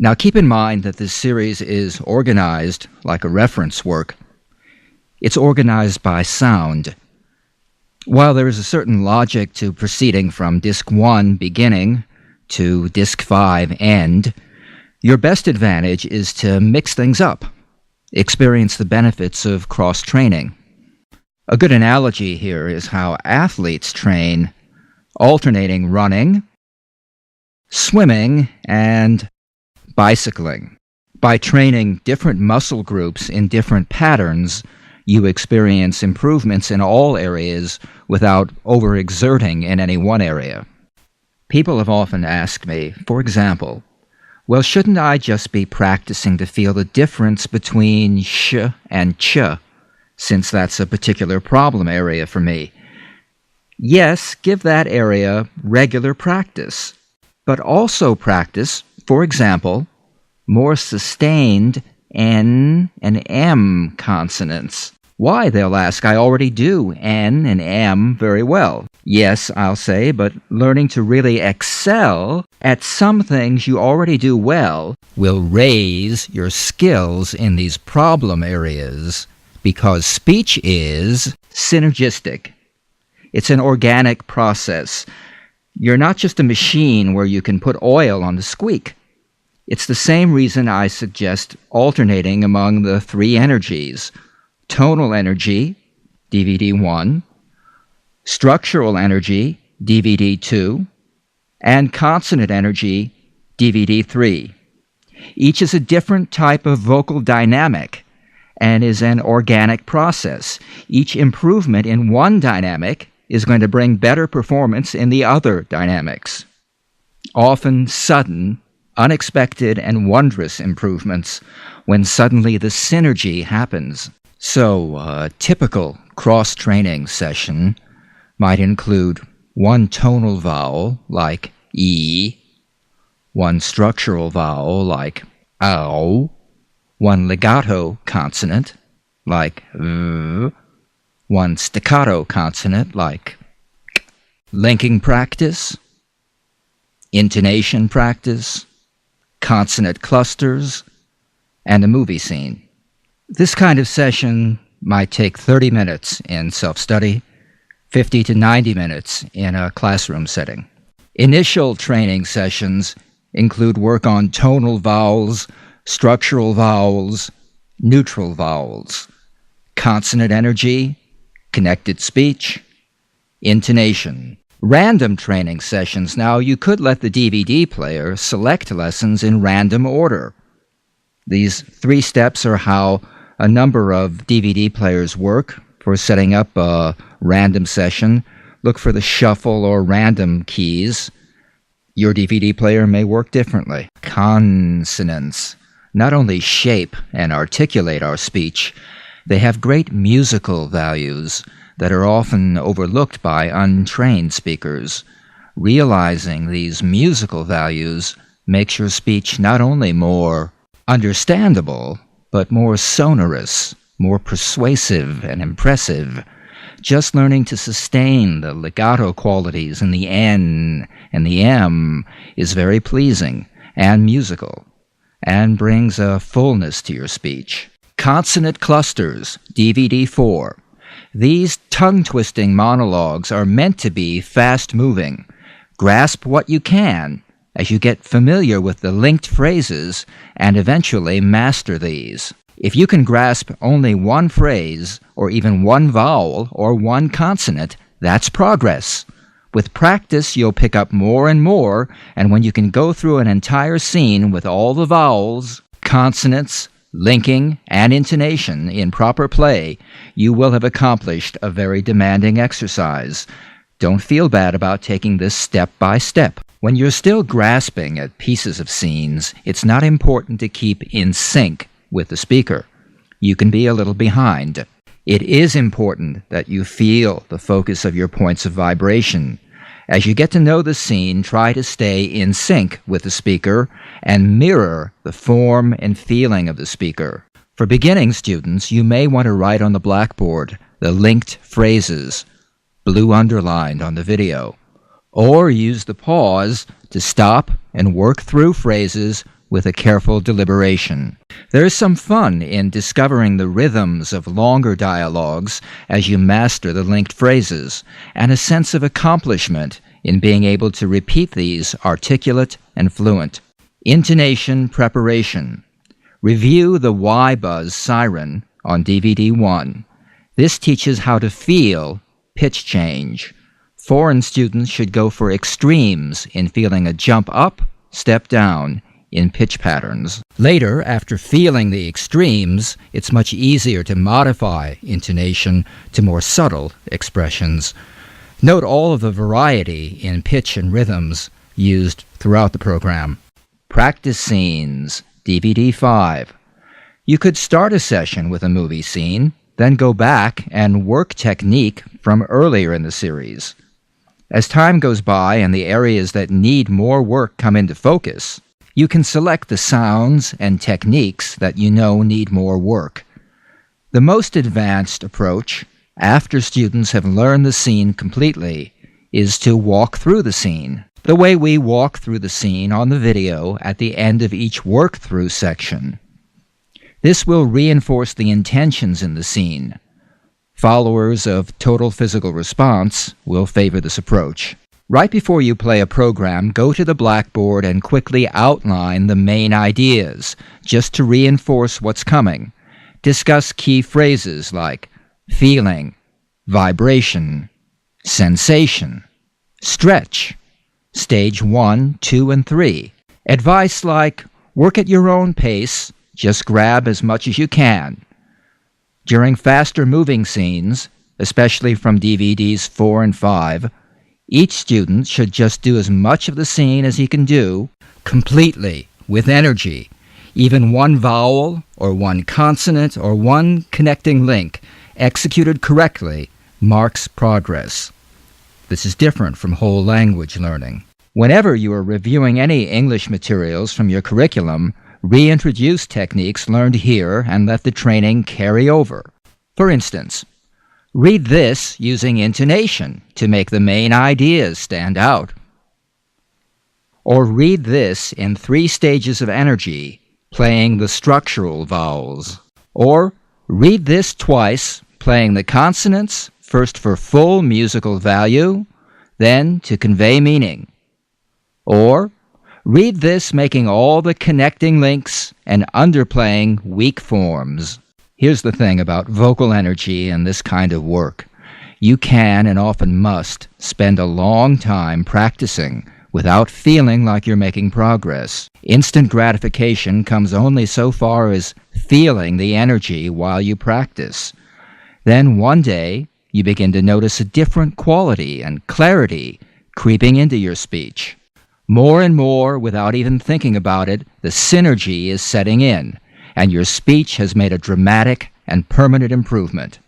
Now keep in mind that this series is organized like a reference work. It's organized by sound. While there is a certain logic to proceeding from Disc 1 beginning to Disc 5 end, your best advantage is to mix things up, experience the benefits of cross-training. A good analogy here is how athletes train, alternating running, swimming, and bicycling. By training different muscle groups in different patterns, you experience improvements in all areas without overexerting in any one area. People have often asked me, for example, well, shouldn't I just be practicing to feel the difference between sh and ch, since that's a particular problem area for me? Yes, give that area regular practice, but also practice, for example, more sustained N and M consonants. Why, they'll ask, I already do N and M very well. Yes, I'll say, but learning to really excel at some things you already do well will raise your skills in these problem areas, because speech is synergistic. It's an organic process. You're not just a machine where you can put oil on the squeak. It's the same reason I suggest alternating among the three energies: tonal energy, DVD 1, structural energy, DVD 2, and consonant energy, DVD 3. Each is a different type of vocal dynamic and is an organic process. Each improvement in one dynamic is going to bring better performance in the other dynamics. Often sudden, unexpected, and wondrous improvements when suddenly the synergy happens. So, a typical cross-training session might include one tonal vowel, like E, one structural vowel, like OW, one legato consonant, like V, one staccato consonant, like K, linking practice, intonation practice, consonant clusters, and a movie scene. This kind of session might take 30 minutes in self-study, 50 to 90 minutes in a classroom setting. Initial training sessions include work on tonal vowels, structural vowels, neutral vowels, consonant energy, connected speech, intonation. Random training sessions. Now, you could let the DVD player select lessons in random order. These 3 steps are how a number of DVD players work for setting up a random session. Look for the shuffle or random keys. Your DVD player may work differently. Consonants not only shape and articulate our speech, they have great musical values that are often overlooked by untrained speakers. Realizing these musical values makes your speech not only more understandable, but more sonorous, more persuasive and impressive. Just learning to sustain the legato qualities in the N and the M is very pleasing and musical, and brings a fullness to your speech. Consonant clusters, DVD 4. These tongue-twisting monologues are meant to be fast-moving. Grasp what you can as you get familiar with the linked phrases and eventually master these. If you can grasp only one phrase, or even one vowel or one consonant, that's progress. With practice, you'll pick up more and more, and when you can go through an entire scene with all the vowels, consonants, linking, and intonation in proper play, you will have accomplished a very demanding exercise. Don't feel bad about taking this step by step. When you're still grasping at pieces of scenes, it's not important to keep in sync with the speaker. You can be a little behind. It is important that you feel the focus of your points of vibration. As you get to know the scene, try to stay in sync with the speaker and mirror the form and feeling of the speaker. For beginning students, you may want to write on the blackboard the linked phrases, blue underlined on the video, or use the pause to stop and work through phrases with a careful deliberation. There is some fun in discovering the rhythms of longer dialogues as you master the linked phrases, and a sense of accomplishment in being able to repeat these articulate and fluent. Intonation preparation. Review the Y-Buzz Siren on DVD 1. This teaches how to feel pitch change. Foreign students should go for extremes in feeling a jump up, step down in pitch patterns. Later, after feeling the extremes, it's much easier to modify intonation to more subtle expressions. Note all of the variety in pitch and rhythms used throughout the program. Practice scenes, DVD 5. You could start a session with a movie scene, then go back and work technique from earlier in the series. As time goes by and the areas that need more work come into focus, you can select the sounds and techniques that you know need more work. The most advanced approach, after students have learned the scene completely, is to walk through the scene, the way we walk through the scene on the video at the end of each work-through section. This will reinforce the intentions in the scene. Followers of total physical response will favor this approach. Right before you play a program, go to the blackboard and quickly outline the main ideas, just to reinforce what's coming. Discuss key phrases like feeling, vibration, sensation, stretch, stage 1, 2, and 3. Advice like, work at your own pace, just grab as much as you can. During faster moving scenes, especially from DVDs 4 and 5, each student should just do as much of the scene as he can do, completely, with energy. Even one vowel, or one consonant, or one connecting link, executed correctly, marks progress. This is different from whole language learning. Whenever you are reviewing any English materials from your curriculum, reintroduce techniques learned here and let the training carry over. For instance, read this using intonation to make the main ideas stand out. Or read this in 3 stages of energy, playing the structural vowels. Or read this twice, playing the consonants, first for full musical value, then to convey meaning. Or read this making all the connecting links and underplaying weak forms. Here's the thing about vocal energy and this kind of work. You can, and often must, spend a long time practicing without feeling like you're making progress. Instant gratification comes only so far as feeling the energy while you practice. Then one day, you begin to notice a different quality and clarity creeping into your speech. More and more, without even thinking about it, the synergy is setting in, and your speech has made a dramatic and permanent improvement.